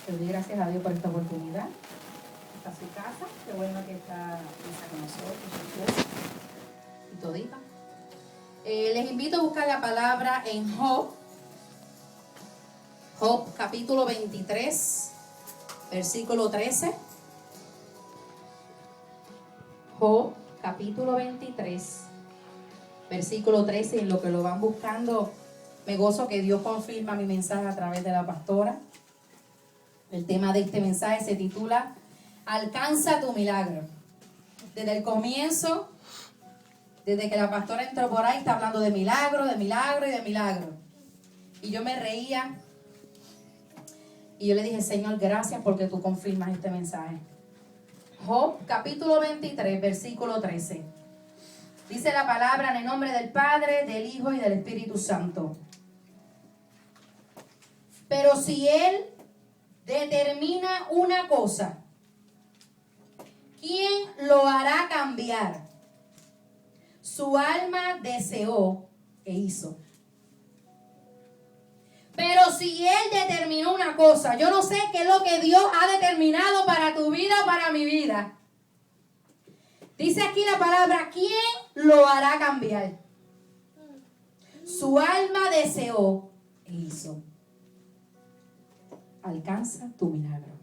Le doy gracias a Dios por esta oportunidad. Esta es su casa. Qué bueno que está Lisa con nosotros, su esposa y todita. Les invito a buscar la palabra en Job. Job capítulo 23, versículo 13. Job capítulo 23, versículo 13. En lo que lo van buscando, me gozo que Dios confirma mi mensaje a través de la pastora. El tema de este mensaje se titula Alcanza tu milagro. Desde el comienzo, desde que la pastora entró por ahí, está hablando de milagro, de milagro y de milagro. Y yo me reía y yo le dije, Señor, gracias porque tú confirmas este mensaje. Job capítulo 23, versículo 13. Dice la palabra en el nombre del Padre, del Hijo y del Espíritu Santo. Pero si Él determina una cosa, ¿quién lo hará cambiar? Su alma deseó e hizo. Pero si Él determinó una cosa, yo no sé qué es lo que Dios ha determinado para tu vida o para mi vida. Dice aquí la palabra, ¿quién lo hará cambiar? Su alma deseó e hizo. Alcanza tu milagro.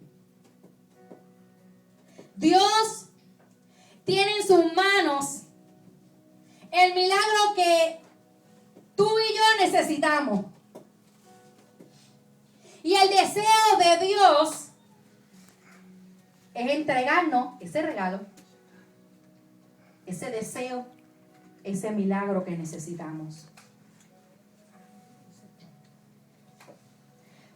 Dios tiene en sus manos el milagro que tú y yo necesitamos. Y el deseo de Dios es entregarnos ese regalo, ese deseo, ese milagro que necesitamos.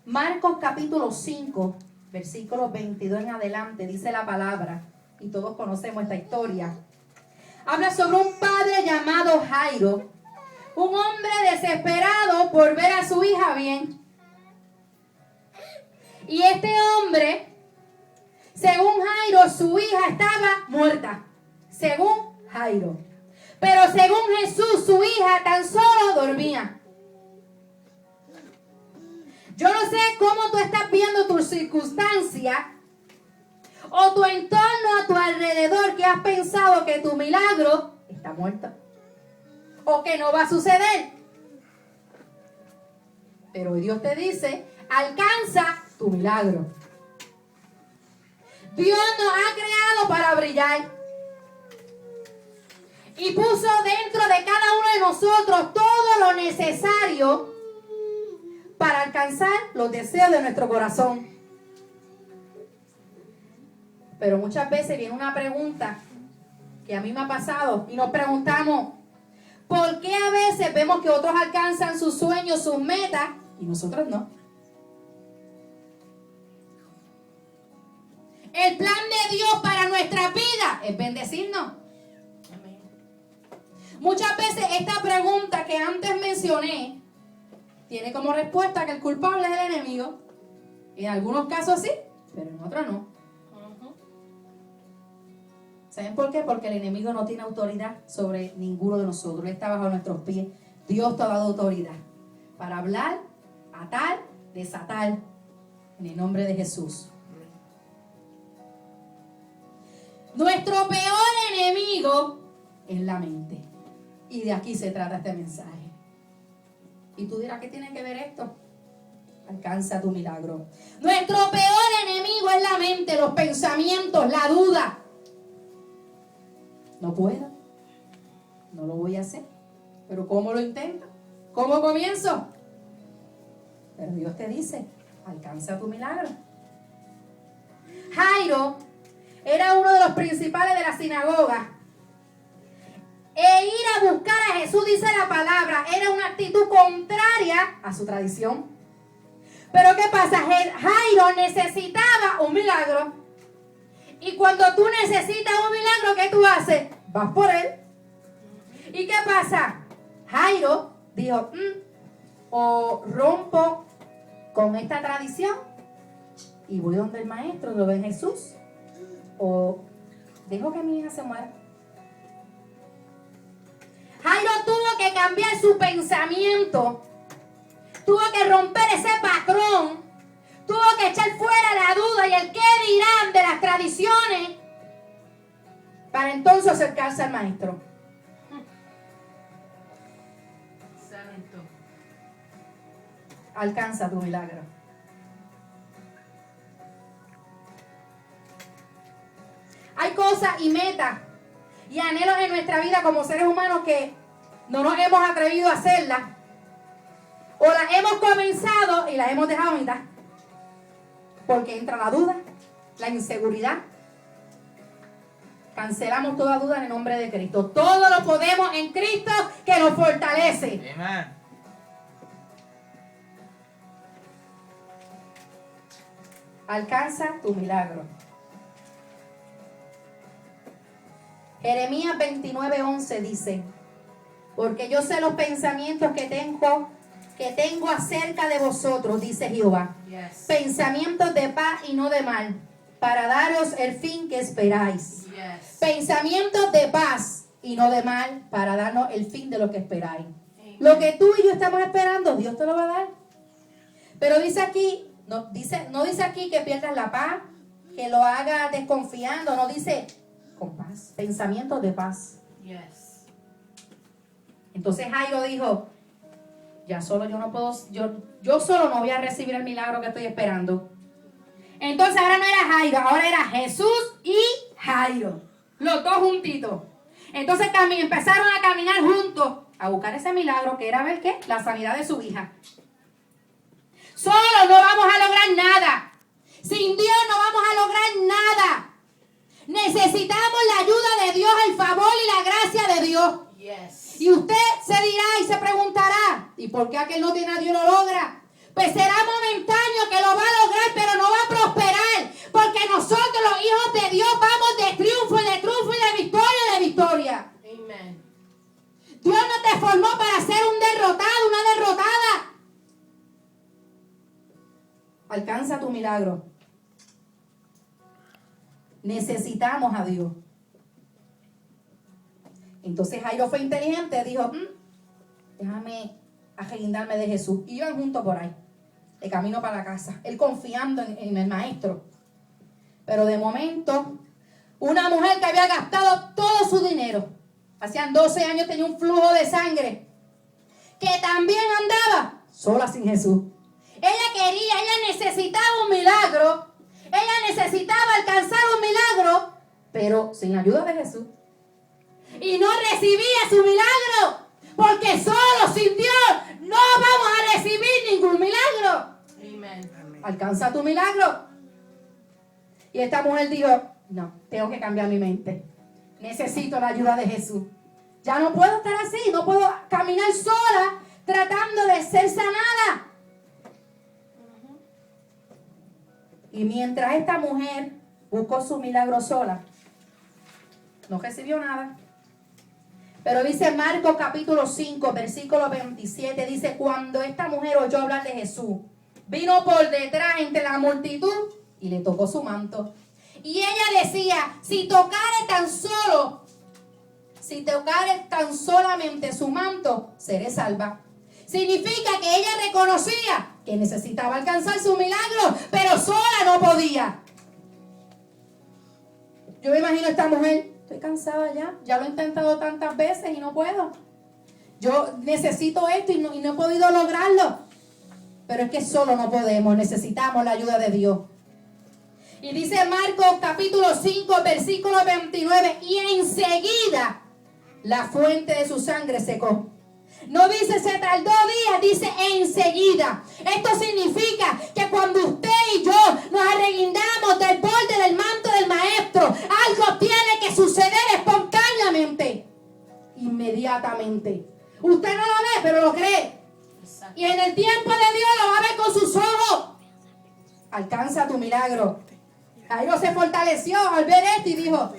Marcos capítulo 5, versículos 22 en adelante, dice la palabra, y todos conocemos esta historia. Habla sobre un padre llamado Jairo, un hombre desesperado por ver a su hija bien. Y este hombre, según Jairo, su hija estaba muerta. Según Jairo. Pero según Jesús, su hija tan solo dormía. Yo no sé cómo tú estás viendo tu circunstancia o tu entorno a tu alrededor, que has pensado que tu milagro está muerto o que no va a suceder. Pero Dios te dice, alcanza tu milagro. Dios nos ha creado para brillar y puso dentro de cada uno de nosotros todo lo necesario para alcanzar los deseos de nuestro corazón. Pero muchas veces viene una pregunta que a mí me ha pasado y nos preguntamos, ¿por qué a veces vemos que otros alcanzan sus sueños, sus metas y nosotros no? El plan de Dios para nuestra vida es bendecirnos. Muchas veces esta pregunta que antes mencioné tiene como respuesta que el culpable es el enemigo. En algunos casos sí, pero en otros no. ¿Saben por qué? Porque el enemigo no tiene autoridad sobre ninguno de nosotros. Él está bajo nuestros pies. Dios te ha dado autoridad para hablar, atar, desatar en el nombre de Jesús. Nuestro peor enemigo es la mente. Y de aquí se trata este mensaje. Y tú dirás, ¿qué tiene que ver esto? Alcanza tu milagro. Nuestro peor enemigo es la mente, los pensamientos, la duda. No puedo. No lo voy a hacer. Pero ¿cómo lo intento? ¿Cómo comienzo? Pero Dios te dice, alcanza tu milagro. Jairo era uno de los principales de la sinagoga. E ir a buscar a Jesús, dice la palabra, era una actitud contraria a su tradición. Pero ¿qué pasa? Jairo necesitaba un milagro. Y cuando tú necesitas un milagro, ¿qué tú haces? Vas por él. ¿Y qué pasa? Jairo dijo, o rompo con esta tradición y voy donde el maestro, lo ve Jesús, o dejo que mi hija se muera. Jairo tuvo que cambiar su pensamiento, tuvo que romper ese patrón, tuvo que echar fuera la duda y el qué dirán de las tradiciones para entonces acercarse al maestro. Santo. Alcanza tu milagro. Hay cosas y metas y anhelos en nuestra vida como seres humanos que no nos hemos atrevido a hacerlas, o las hemos comenzado y las hemos dejado a mitad, porque entra la duda, la inseguridad. Cancelamos toda duda en el nombre de Cristo. Todo lo podemos en Cristo que nos fortalece. Amén. Alcanza tu milagro. Jeremías 29:11 dice: porque yo sé los pensamientos que tengo acerca de vosotros, dice Jehová. Yes. Pensamientos de paz y no de mal, para daros el fin que esperáis. Yes. Pensamientos de paz y no de mal, para darnos el fin de lo que esperáis. Amen. Lo que tú y yo estamos esperando, Dios te lo va a dar. Pero dice aquí, no dice aquí que pierdas la paz, que lo hagas desconfiando, no dice con paz, pensamientos de paz. Yes. Entonces Jairo dijo: ya solo yo no puedo, yo solo no voy a recibir el milagro que estoy esperando. Entonces ahora no era Jairo, ahora era Jesús y Jairo, los dos juntitos. Entonces empezaron a caminar juntos a buscar ese milagro que era ver qué, la sanidad de su hija. Solo no vamos a lograr nada. Sin Dios no vamos a lograr nada. Necesitamos la ayuda de Dios, el favor y la gracia de Dios. Yes. Y usted se dirá y se preguntará: ¿y por qué aquel no tiene a Dios lo logra? Pues será momentáneo que lo va a lograr, pero no va a prosperar. Porque nosotros, los hijos de Dios, vamos de triunfo y de victoria. Amen. Dios no te formó para ser un derrotado, una derrotada. Alcanza tu milagro. Necesitamos a Dios. Entonces Jairo fue inteligente, dijo: déjame agendarme de Jesús. Y iban juntos por ahí, de camino para la casa, él confiando en el maestro. Pero de momento, una mujer que había gastado todo su dinero, hacían 12 años tenía un flujo de sangre, que también andaba sola sin Jesús. Ella necesitaba un milagro, ella necesitaba alcanzar un milagro, pero sin la ayuda de Jesús. Y no recibía su milagro, porque solo sin Dios no vamos a recibir ningún milagro. Amen. Alcanza tu milagro. Y esta mujer dijo: no, tengo que cambiar mi mente. Necesito la ayuda de Jesús. Ya no puedo estar así, no puedo caminar sola tratando de ser sanada. Y mientras esta mujer buscó su milagro sola, no recibió nada. Pero dice Marcos capítulo 5, versículo 27, dice: cuando esta mujer oyó hablar de Jesús, vino por detrás entre la multitud y le tocó su manto. Y ella decía: si tocare tan solamente su manto, seré salva. Significa que ella reconocía que necesitaba alcanzar su milagro, pero sola no podía. Yo me imagino a esta mujer: estoy cansada ya lo he intentado tantas veces y no puedo. Yo necesito esto y no he podido lograrlo. Pero es que solo no podemos, necesitamos la ayuda de Dios. Y dice Marcos capítulo 5, versículo 29, y enseguida la fuente de su sangre secó. No dice se tardó días, dice enseguida. Esto significa que cuando usted y yo nos arreguindamos del borde del manto del maestro, algo tiene que suceder espontáneamente, inmediatamente. Usted no lo ve, pero lo cree. Y en el tiempo de Dios lo va a ver con sus ojos. Alcanza tu milagro. Jairo se fortaleció al ver esto y dijo: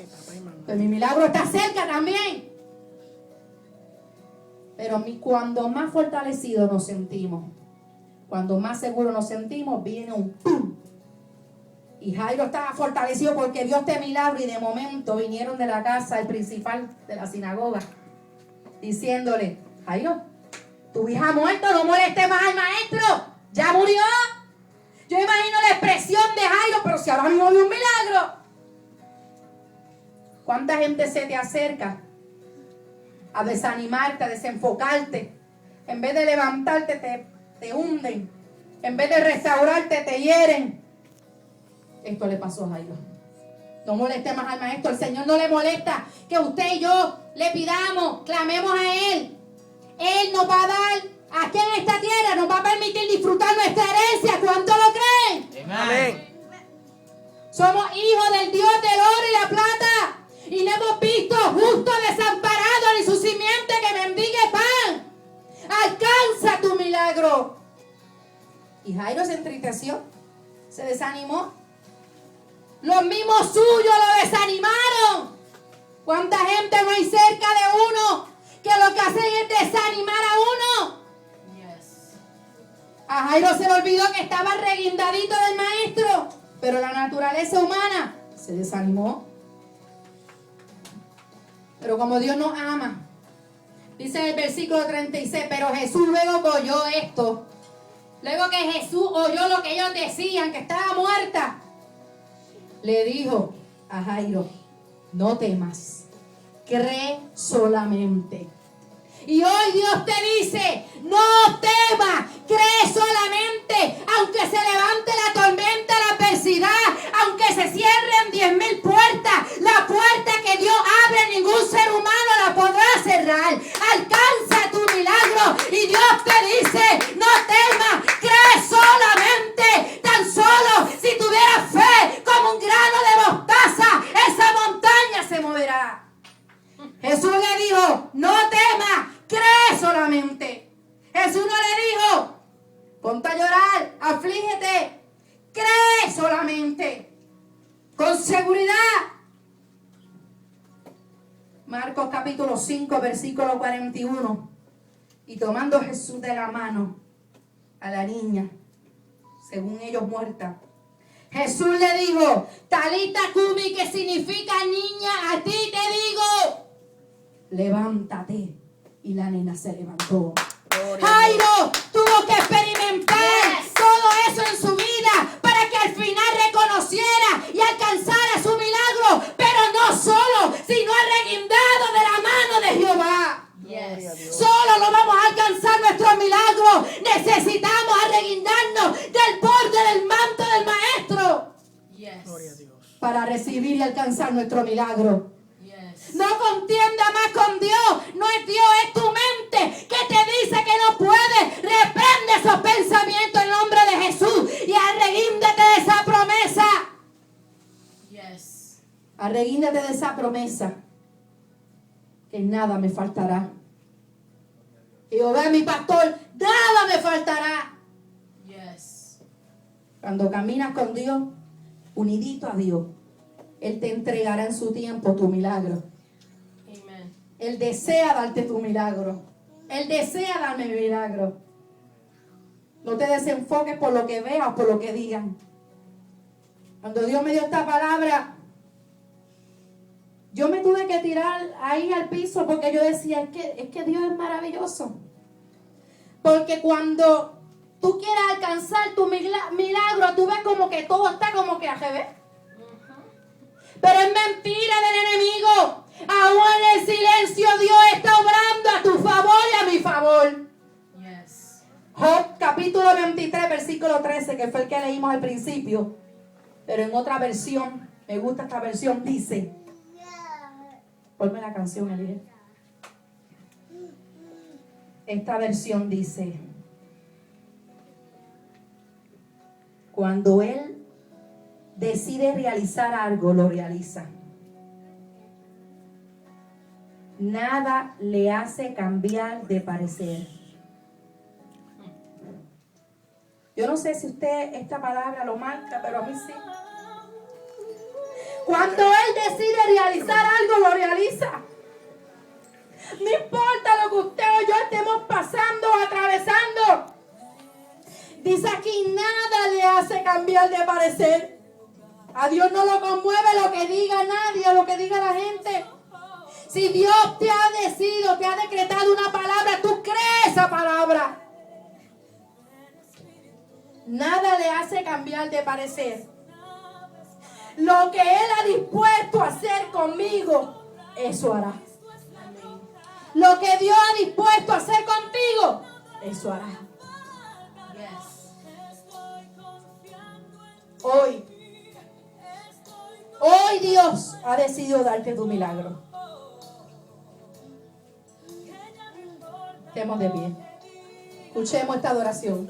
pues mi milagro está cerca también. Pero cuando más fortalecidos nos sentimos, cuando más seguros nos sentimos, viene un ¡pum! Y Jairo estaba fortalecido porque vio este milagro, y de momento vinieron de la casa el principal de la sinagoga diciéndole: Jairo, tu hija ha muerto, no moleste más al maestro, ya murió. Yo imagino la expresión de Jairo camino de un milagro. ¿Cuánta gente se te acerca a desanimarte, a desenfocarte? En vez de levantarte, te hunden. En vez de restaurarte, te hieren. Esto le pasó a Jairo. No moleste más al maestro. El Señor no le molesta que usted y yo le pidamos, clamemos a Él. Él nos va a dar aquí en esta tierra, nos va a permitir disfrutar nuestra herencia. ¿Cuánto lo creen? Amén. Somos hijos del Dios del oro y la plata. Y no hemos visto justo desamparado ni su simiente que mendigue pan. Alcanza tu milagro. Y Jairo se entristeció, se desanimó. Los mismos suyos lo desanimaron. ¿Cuánta gente no hay cerca de uno que lo que hacen es desanimar a uno? Yes. A Jairo se le olvidó que estaba reguindadito del maestro, pero la naturaleza humana se desanimó. Pero como Dios nos ama, dice en el versículo 36, pero Jesús luego que oyó esto, luego que Jesús oyó lo que ellos decían, que estaba muerta, le dijo a Jairo, no temas, cree solamente. Y hoy Dios te dice, no temas, cree solamente, aunque se levante la tormenta, la adversidad, aunque se cierren 10,000 puertas, la puerta que Dios abre, ningún ser humano la podrá cerrar. Alcanza tu milagro y Dios te dice, no temas, cree solamente, tan solo si tuvieras fe como un grano de mostaza, esa montaña se moverá. Jesús le dijo, no temas, cree solamente. Jesús no le dijo, ponte a llorar, aflígete, cree solamente, con seguridad. Marcos capítulo 5, versículo 41. Y tomando Jesús de la mano a la niña, según ellos muerta, Jesús le dijo, Talita Kumi, que significa niña, a ti te digo, levántate. Y la nena se levantó. Jairo tuvo que experimentar todo eso en su vida para que al final reconociera y alcanzara su milagro, pero no solo, sino arreguindado de la mano de Jehová. Yes. Solo no vamos a alcanzar nuestro milagro. Necesitamos arreguindarnos del borde del manto del maestro Yes. para recibir y alcanzar nuestro milagro. Yes. No contienda más con Dios. No es Dios, es tu mente que te dice que no puedes. Reprende esos pensamientos en nombre de Jesús y arreguíndate de esa promesa. Yes. Arreguíndate de esa promesa. Que nada me faltará. Jehová es mi pastor, nada me faltará. Yes. Cuando caminas con Dios, unidito a Dios, Él te entregará en su tiempo tu milagro. Amen. Él desea darte tu milagro. Él desea darme mi milagro. No te desenfoques por lo que veas, por lo que digan. Cuando Dios me dio esta palabra, yo me tuve que tirar ahí al piso porque yo decía, es que Dios es maravilloso. Porque cuando tú quieres alcanzar tu milagro, tú ves como que todo está como que al revés. Pero es mentira del enemigo. Aún en el silencio Dios está obrando a tu favor y a mi favor. Yes. Job capítulo 23 versículo 13, que fue el que leímos al principio. Pero en otra versión, me gusta esta versión, dice. Ponme la canción, Eliel. Esta versión dice, cuando Él decide realizar algo, lo realiza. Nada le hace cambiar de parecer. Yo no sé si usted esta palabra lo marca, pero a mí sí. Cuando Él decide realizar algo, lo realiza. No importa lo que usted o yo estemos pasando o atravesando. Dice aquí, nada le hace cambiar de parecer. A Dios no lo conmueve lo que diga nadie o lo que diga la gente. Si Dios te ha decidido, te ha decretado una palabra, tú crees esa palabra. Nada le hace cambiar de parecer. Lo que Él ha dispuesto a hacer conmigo, eso hará. Amén. Lo que Dios ha dispuesto a hacer contigo, eso hará. Yes. Hoy Dios ha decidido darte tu milagro. Estemos de pie. Escuchemos esta adoración.